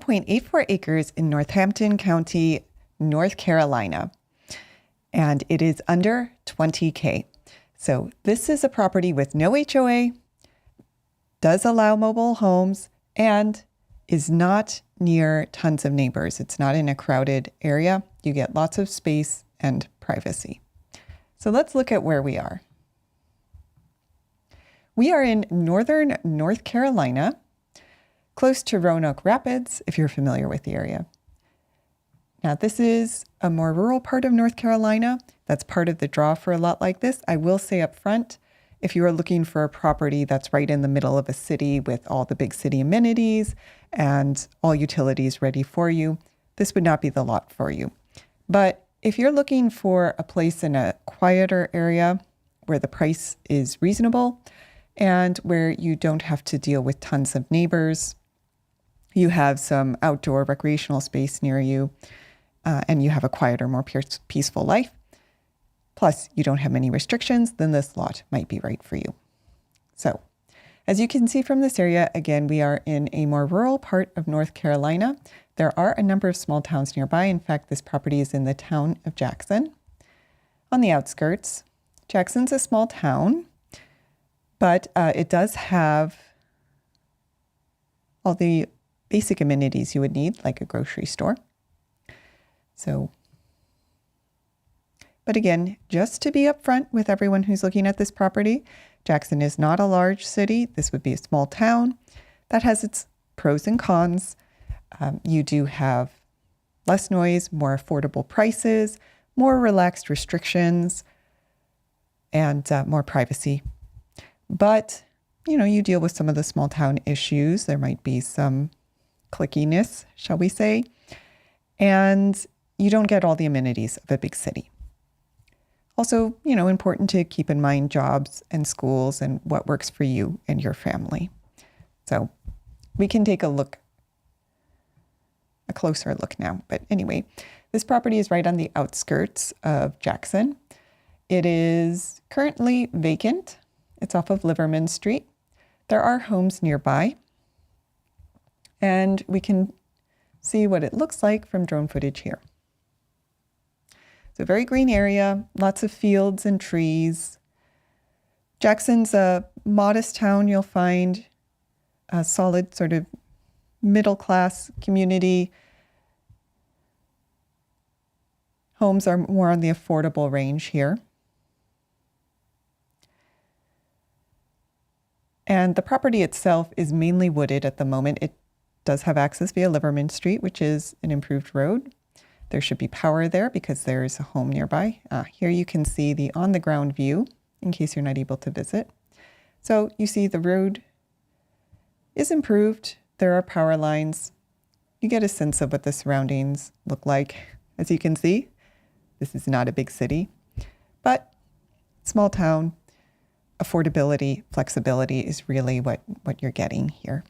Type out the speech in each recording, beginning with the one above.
1.84 acres in Northampton County, North Carolina, and it is under 20K. So this is a property with no HOA, does allow mobile homes, and is not near tons of neighbors. It's not in a crowded area. You get lots of space and privacy. So let's look at where we are. We are in northern North Carolina, close to Roanoke Rapids, if you're familiar with the area. Now, this is a more rural part of North Carolina. That's part of the draw for a lot like this. I will say up front, if you are looking for a property that's right in the middle of a city with all the big city amenities and all utilities ready for you, this would not be the lot for you. But if you're looking for a place in a quieter area where the price is reasonable and where you don't have to deal with tons of neighbors, you have some outdoor recreational space near you, and you have a quieter, more peaceful life, plus you don't have many restrictions, then this lot might be right for you. So, as you can see from this area, again, we are in a more rural part of North Carolina. There are a number of small towns nearby. In fact, this property is in the town of Jackson. On the outskirts, Jackson's a small town, but it does have all the basic amenities you would need, like a grocery store. So, but again, just to be upfront with everyone who's looking at this property, Jackson is not a large city. This would be a small town. That has its pros and cons. You do have less noise, more affordable prices, more relaxed restrictions, and more privacy. But, you deal with some of the small town issues. There might be some clickiness, shall we say, and you don't get all the amenities of a big city. Also, important to keep in mind jobs and schools and what works for you and your family. So we can take a closer look now. But anyway, this property is right on the outskirts of Jackson. It is currently vacant. It's off of Liverman Street. There are homes nearby, and we can see what it looks like from drone footage here. It's a very green area, lots of fields and trees. Jackson's a modest town. You'll find a solid sort of middle-class community. Homes are more on the affordable range here. And the property itself is mainly wooded at the moment. It does have access via Liverman Street, which is an improved road. There should be power there because there is a home nearby. Here you can see the on-the-ground view in case you're not able to visit. So you see the road is improved. There are power lines. You get a sense of what the surroundings look like. As you can see, this is not a big city, but small town, affordability, flexibility is really what you're getting here.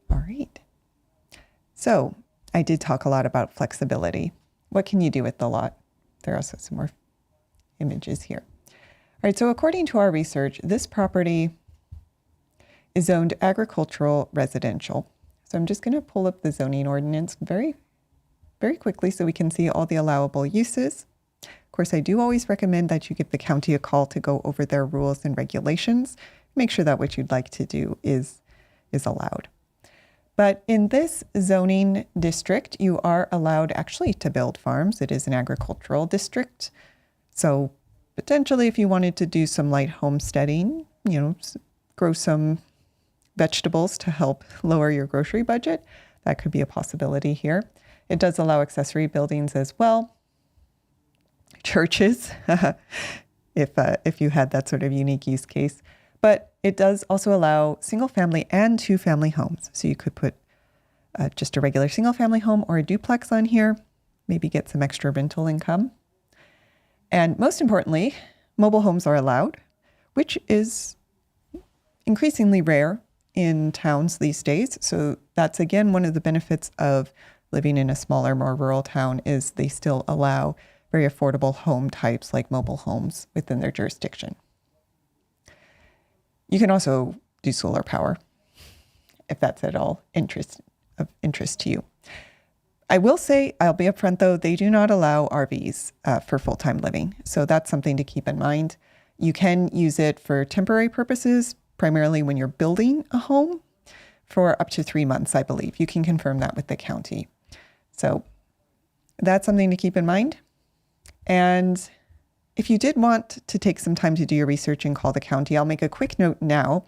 All right. So I did talk a lot about flexibility. What can you do with the lot? There are also some more images here. All right, so according to our research, this property is zoned agricultural residential. So I'm just going to pull up the zoning ordinance very quickly so we can see all the allowable uses. Of course, I do always recommend that you give the county a call to go over their rules and regulations. Make sure that what you'd like to do is allowed. But in this zoning district, you are allowed actually to build farms. It is an agricultural district. So potentially if you wanted to do some light homesteading, grow some vegetables to help lower your grocery budget, that could be a possibility here. It does allow accessory buildings as well. Churches, if you had that sort of unique use case. But it does also allow single-family and two-family homes. So you could put just a regular single-family home or a duplex on here, maybe get some extra rental income. And most importantly, mobile homes are allowed, which is increasingly rare in towns these days. So that's, again, one of the benefits of living in a smaller, more rural town is they still allow very affordable home types like mobile homes within their jurisdiction. You can also do solar power if that's at all of interest to you. I will say, I'll be upfront though, they do not allow RVs for full-time living. So that's something to keep in mind. You can use it for temporary purposes, primarily when you're building a home for up to 3 months, I believe. You can confirm that with the county. So that's something to keep in mind. And if you did want to take some time to do your research and call the county, I'll make a quick note now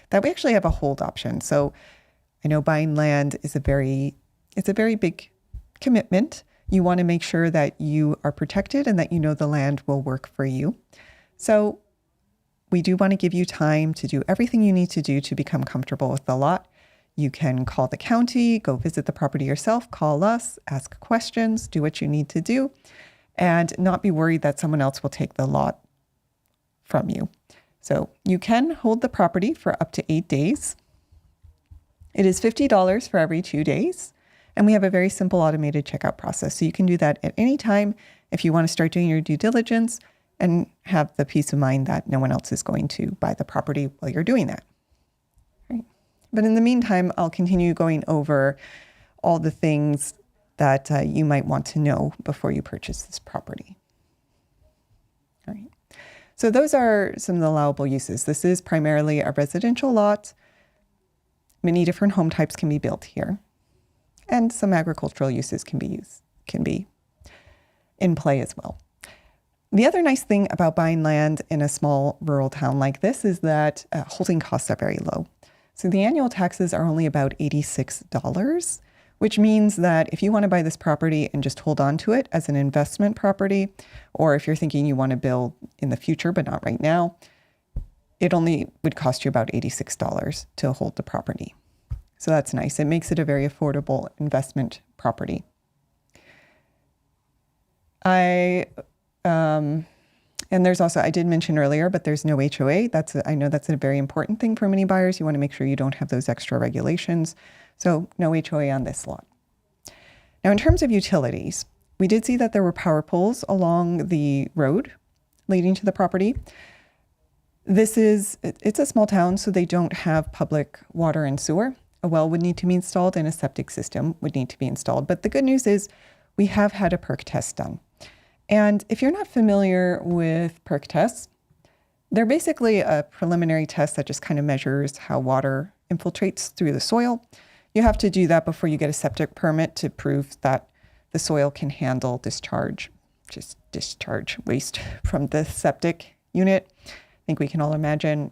that we actually have a hold option. So I know buying land is it's a very big commitment. You want to make sure that you are protected and that you know the land will work for you. So we do want to give you time to do everything you need to do to become comfortable with the lot. You can call the county, go visit the property yourself, call us, ask questions, do what you need to do, and not be worried that someone else will take the lot from you. So you can hold the property for up to 8 days. It is $50 for every 2 days. And we have a very simple automated checkout process. So you can do that at any time if you want to start doing your due diligence and have the peace of mind that no one else is going to buy the property while you're doing that. Right. But in the meantime, I'll continue going over all the things that you might want to know before you purchase this property. All right. So those are some of the allowable uses. This is primarily a residential lot. Many different home types can be built here. And some agricultural uses can be in play as well. The other nice thing about buying land in a small rural town like this is that holding costs are very low. So the annual taxes are only about $86, which means that if you want to buy this property and just hold on to it as an investment property, or if you're thinking you want to build in the future but not right now, it only would cost you about $86 to hold the property. So that's nice. It makes it a very affordable investment property. And there's also, I did mention earlier, but there's no HOA. I know that's a very important thing for many buyers. You want to make sure you don't have those extra regulations. So no HOA on this lot. Now, in terms of utilities, we did see that there were power poles along the road leading to the property. It's a small town, so they don't have public water and sewer. A well would need to be installed and a septic system would need to be installed. But the good news is we have had a perk test done. And if you're not familiar with perk tests, they're basically a preliminary test that just kind of measures how water infiltrates through the soil. You have to do that before you get a septic permit to prove that the soil can handle discharge waste from the septic unit. I think we can all imagine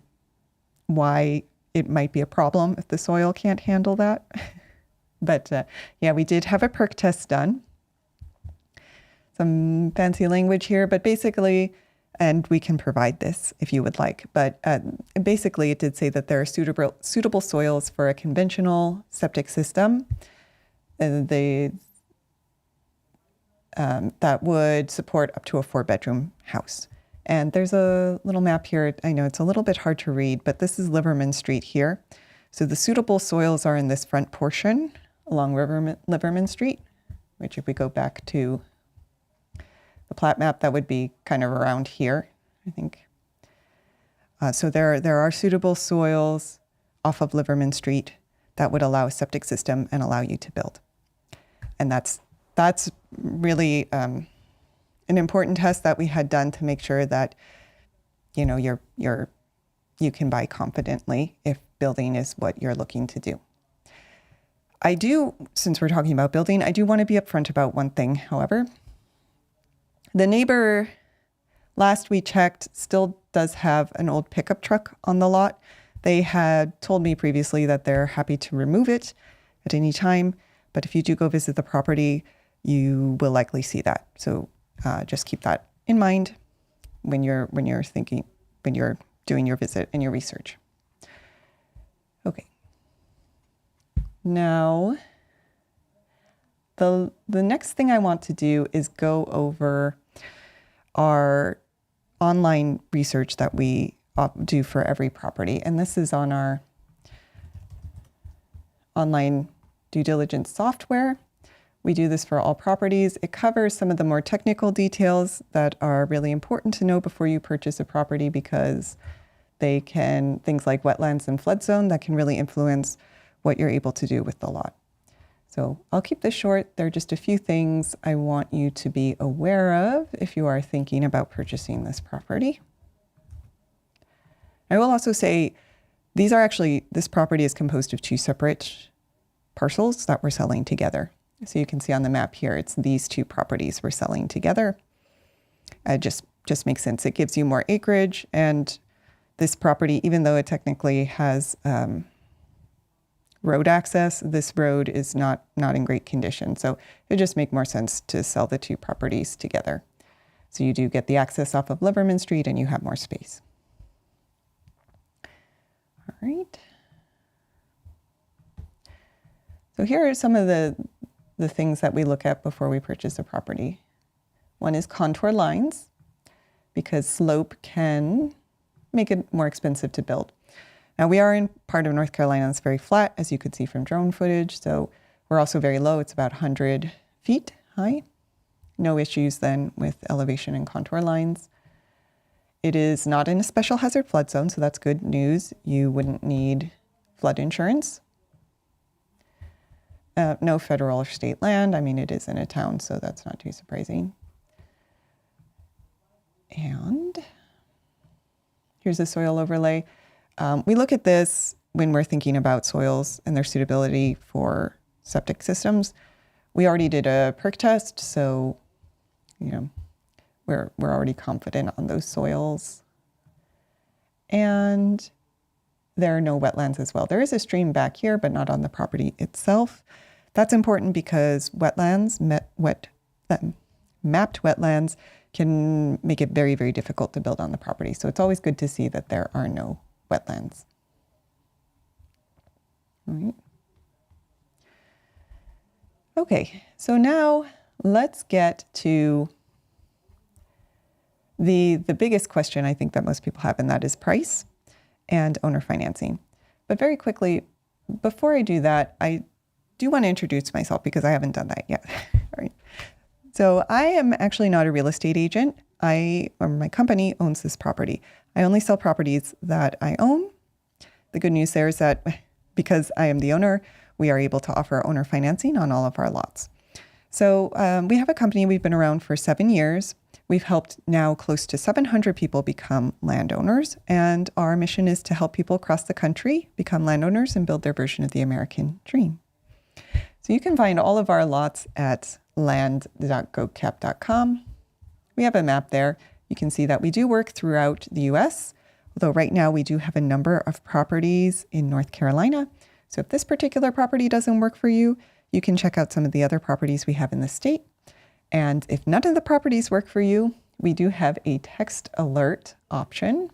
why it might be a problem if the soil can't handle that. But yeah, we did have a perk test done. Some fancy language here, but basically, and we can provide this if you would like, but basically it did say that there are suitable soils for a conventional septic system that would support up to a 4-bedroom house. And there's a little map here. I know it's a little bit hard to read, but this is Liverman Street here. So the suitable soils are in this front portion along Liverman Street, which if we go back to the plat map, that would be kind of around here, I think. So there are suitable soils off of Liverman Street that would allow a septic system and allow you to build. And that's really an important test that we had done to make sure that, you know, you can buy confidently if building is what you're looking to do. Since we're talking about building, I do want to be upfront about one thing, however. The neighbor, last we checked, still does have an old pickup truck on the lot. They had told me previously that they're happy to remove it at any time, but if you do go visit the property, you will likely see that. So just keep that in mind when you're doing your visit and your research. Okay. Now, the next thing I want to do is go over our online research that we do for every property. And this is on our online due diligence software. We do this for all properties. It covers some of the more technical details that are really important to know before you purchase a property, because things like wetlands and flood zone that can really influence what you're able to do with the lot. So I'll keep this short. There are just a few things I want you to be aware of if you are thinking about purchasing this property. I will also say this property is composed of two separate parcels that we're selling together. So you can see on the map here, it's these two properties we're selling together. It just makes sense. It gives you more acreage, and this property, even though it technically has road access, this road is not in great condition. So it just makes more sense to sell the two properties together. So you do get the access off of Liverman Street and you have more space. All right. So here are some of the things that we look at before we purchase a property. One is contour lines, because slope can make it more expensive to build. Now we are in part of North Carolina that's very flat, as you could see from drone footage. So we're also very low. It's about 100 feet high. No issues then with elevation and contour lines. It is not in a special hazard flood zone, so that's good news. You wouldn't need flood insurance. No federal or state land. I mean, it is in a town, so that's not too surprising. And here's a soil overlay. We look at this when we're thinking about soils and their suitability for septic systems. We already did a perk test, so we're already confident on those soils. And there are no wetlands as well. There is a stream back here, but not on the property itself. That's important because mapped wetlands can make it very, very difficult to build on the property. So it's always good to see that there are no wetlands. All right. Okay, so now let's get to the biggest question I think that most people have, and that is price and owner financing. But very quickly, before I do that, I do want to introduce myself because I haven't done that yet. All right. So I am actually not a real estate agent. My company owns this property. I only sell properties that I own. The good news there is that because I am the owner, we are able to offer owner financing on all of our lots. So we have a company, we've been around for 7 years. We've helped now close to 700 people become landowners, and our mission is to help people across the country become landowners and build their version of the American dream. So you can find all of our lots at land.gocap.com. We have a map there. You can see that we do work throughout the US, although right now we do have a number of properties in North Carolina. So if this particular property doesn't work for you, you can check out some of the other properties we have in the state. And if none of the properties work for you, we do have a text alert option.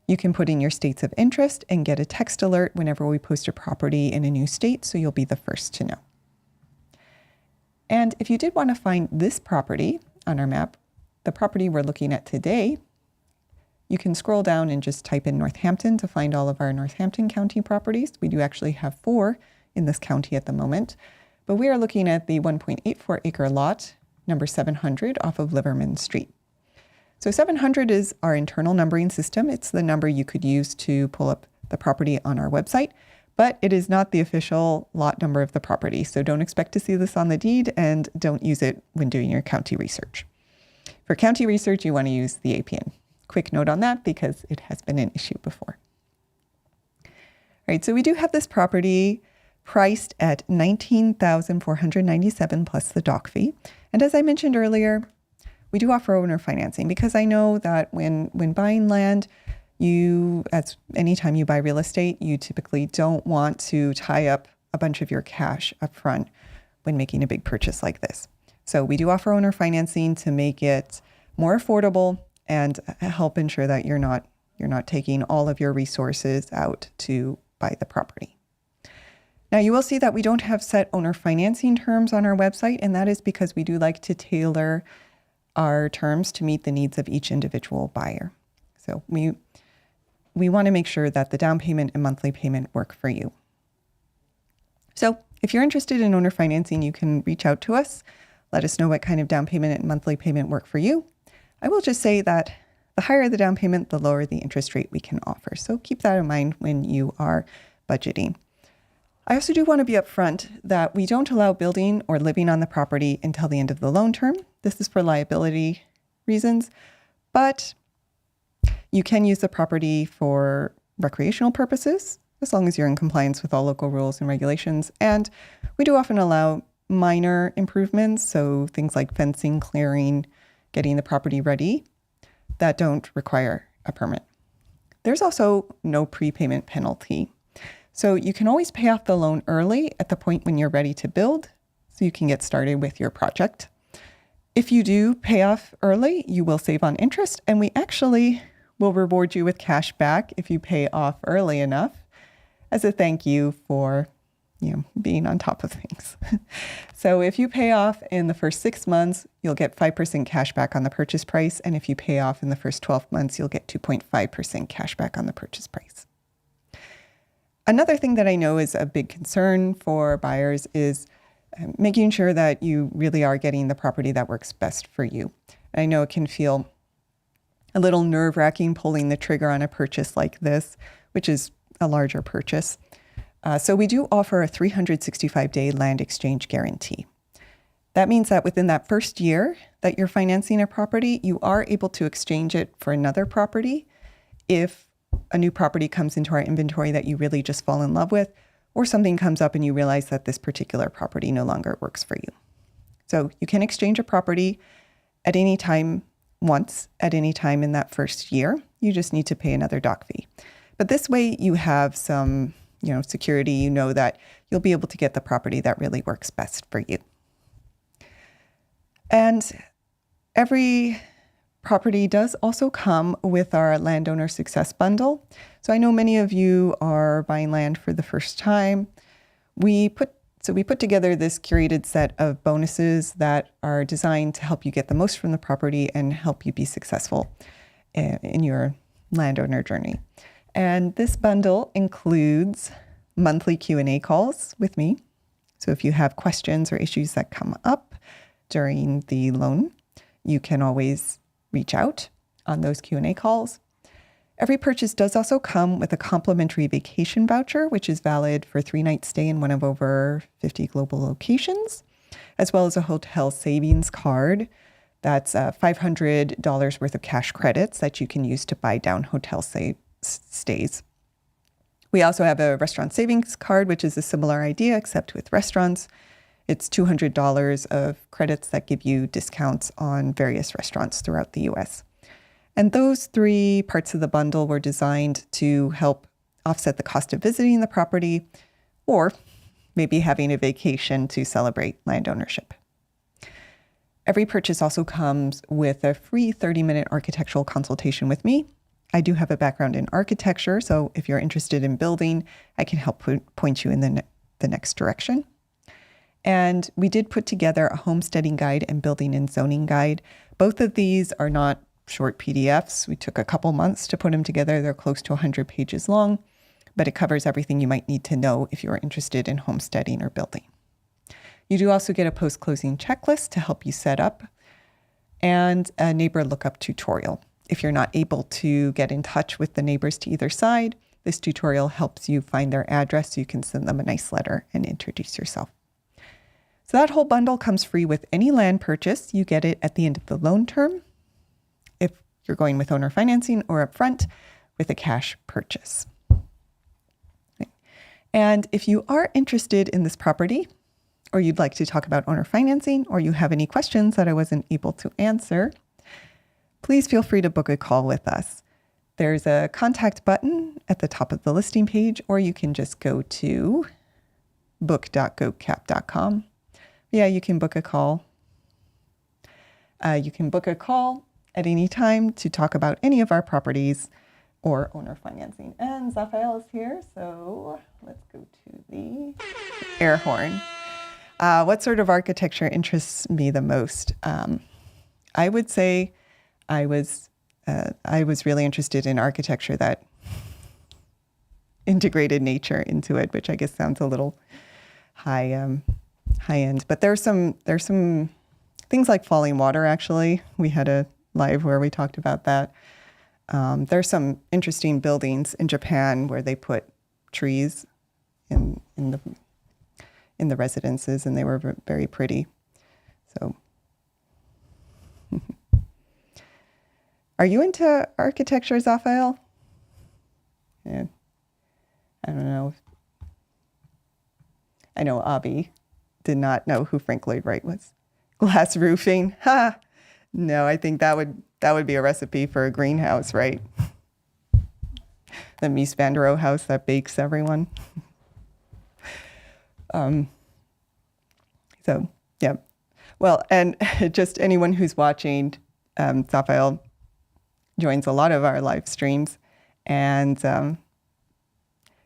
You can put in your states of interest and get a text alert whenever we post a property in a new state, so you'll be the first to know. And if you did want to find this property on our map, the property we're looking at today, you can scroll down and just type in Northampton to find all of our Northampton County properties. We do actually have 4 in this county at the moment, but we are looking at the 1.84 acre lot, number 700 off of Liverman Street. So 700 is our internal numbering system. It's the number you could use to pull up the property on our website, but it is not the official lot number of the property. So don't expect to see this on the deed and don't use it when doing your county research. For county research, you want to use the APN. Quick note on that because it has been an issue before. All right, so we do have this property priced at $19,497 plus the dock fee. And as I mentioned earlier, we do offer owner financing because I know that when buying land, anytime you buy real estate, you typically don't want to tie up a bunch of your cash up front when making a big purchase like this. So we do offer owner financing to make it more affordable and help ensure that you're not taking all of your resources out to buy the property. Now you will see that we don't have set owner financing terms on our website, and that is because we do like to tailor our terms to meet the needs of each individual buyer. So we want to make sure that the down payment and monthly payment work for you. So if you're interested in owner financing, you can reach out to us. Let us know what kind of down payment and monthly payment work for you. I will just say that The higher the down payment, the lower the interest rate we can offer. So keep that in mind when you are budgeting. I also do want to be upfront that we don't allow building or living on the property until the end of the loan term. This is for liability reasons, but you can use the property for recreational purposes as long as you're in compliance with all local rules and regulations. And we do often allow minor improvements, so things like fencing, clearing, getting the property ready, that don't require a permit. There's also no prepayment penalty. So you can always pay off the loan early at the point when you're ready to build, so you can get started with your project. If you do pay off early, you will save on interest, and we actually will reward you with cash back if you pay off early enough as a thank you for being on top of things. So if you pay off in the first 6 months, you'll get 5% cash back on the purchase price. And if you pay off in the first 12 months, you'll get 2.5% cash back on the purchase price. Another thing that I know is a big concern for buyers is making sure that you really are getting the property that works best for you. I know it can feel a little nerve-wracking pulling the trigger on a purchase like this, which is a larger purchase. So we do offer a 365-day land exchange guarantee. That means that within that first year that you're financing a property, you are able to exchange it for another property if a new property comes into our inventory that you really just fall in love with, or something comes up and you realize that this particular property no longer works for you. So you can exchange a property at any time, once, at any time in that first year. You just need to pay another doc fee. But this way you have some security. You know that you'll be able to get the property that really works best for you. And every property does also come with our landowner success bundle. So I know many of you are buying land for the first time. We put together this curated set of bonuses that are designed to help you get the most from the property and help you be successful in your landowner journey. And this bundle includes monthly Q&A calls with me. So if you have questions or issues that come up during the loan, you can always reach out on those Q&A calls. Every purchase does also come with a complimentary vacation voucher, which is valid for 3-night stay in one of over 50 global locations, as well as a hotel savings card. That's $500 worth of cash credits that you can use to buy down hotel stays. We also have a restaurant savings card, which is a similar idea, except with restaurants. It's $200 of credits that give you discounts on various restaurants throughout the US. And those 3 parts of the bundle were designed to help offset the cost of visiting the property or maybe having a vacation to celebrate land ownership. Every purchase also comes with a free 30-minute architectural consultation with me. I do have a background in architecture, so if you're interested in building, I can help point you in the next direction. And we did put together a homesteading guide and building and zoning guide. Both of these are not short PDFs. We took a couple months to put them together. They're close to 100 pages long, but it covers everything you might need to know if you're interested in homesteading or building. You do also get a post-closing checklist to help you set up and a neighbor lookup tutorial. If you're not able to get in touch with the neighbors to either side, this tutorial helps you find their address so you can send them a nice letter and introduce yourself. So that whole bundle comes free with any land purchase. You get it at the end of the loan term if you're going with owner financing, or upfront with a cash purchase. And if you are interested in this property, or you'd like to talk about owner financing, or you have any questions that I wasn't able to answer, please feel free to book a call with us. There's a contact button at the top of the listing page, or you can just go to book.gocap.com. Yeah, you can book a call. You can book a call at any time to talk about any of our properties or owner financing. And Zaphael is here, so let's go to the air horn. What sort of architecture interests me the most? I would say I was really interested in architecture that integrated nature into it, which I guess sounds a little high end. But there's some things like falling water. Actually, we had a live where we talked about that. There's some interesting buildings in Japan where they put trees in the residences, and they were very pretty. So, are you into architecture, Raphael? Yeah. I don't know. I know Abby did not know who Frank Lloyd Wright was. Glass roofing. Ha! No, I think that would be a recipe for a greenhouse, right? The Mies van der Rohe house that bakes everyone. So, yeah. Well, and just anyone who's watching, Raphael joins a lot of our live streams, and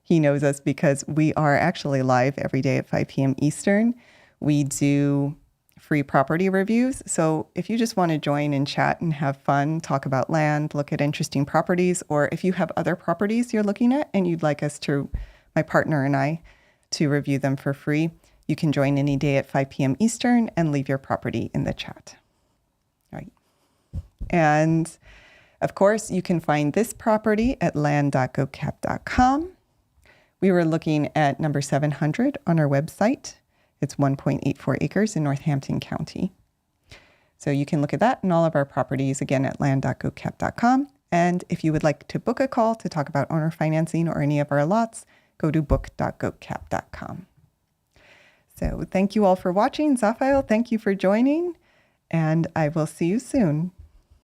he knows us because we are actually live every day at 5 p.m. Eastern. We do free property reviews. So if you just want to join and chat and have fun, talk about land, look at interesting properties, or if you have other properties you're looking at and you'd like us to, my partner and I, to review them for free, you can join any day at 5 p.m. Eastern and leave your property in the chat. All right. And of course, you can find this property at land.gocap.com. We were looking at number 700 on our website. It's 1.84 acres in Northampton County. So you can look at that and all of our properties again at land.gocap.com. And if you would like to book a call to talk about owner financing or any of our lots, go to book.gocap.com. So thank you all for watching. Raphael, thank you for joining, and I will see you soon.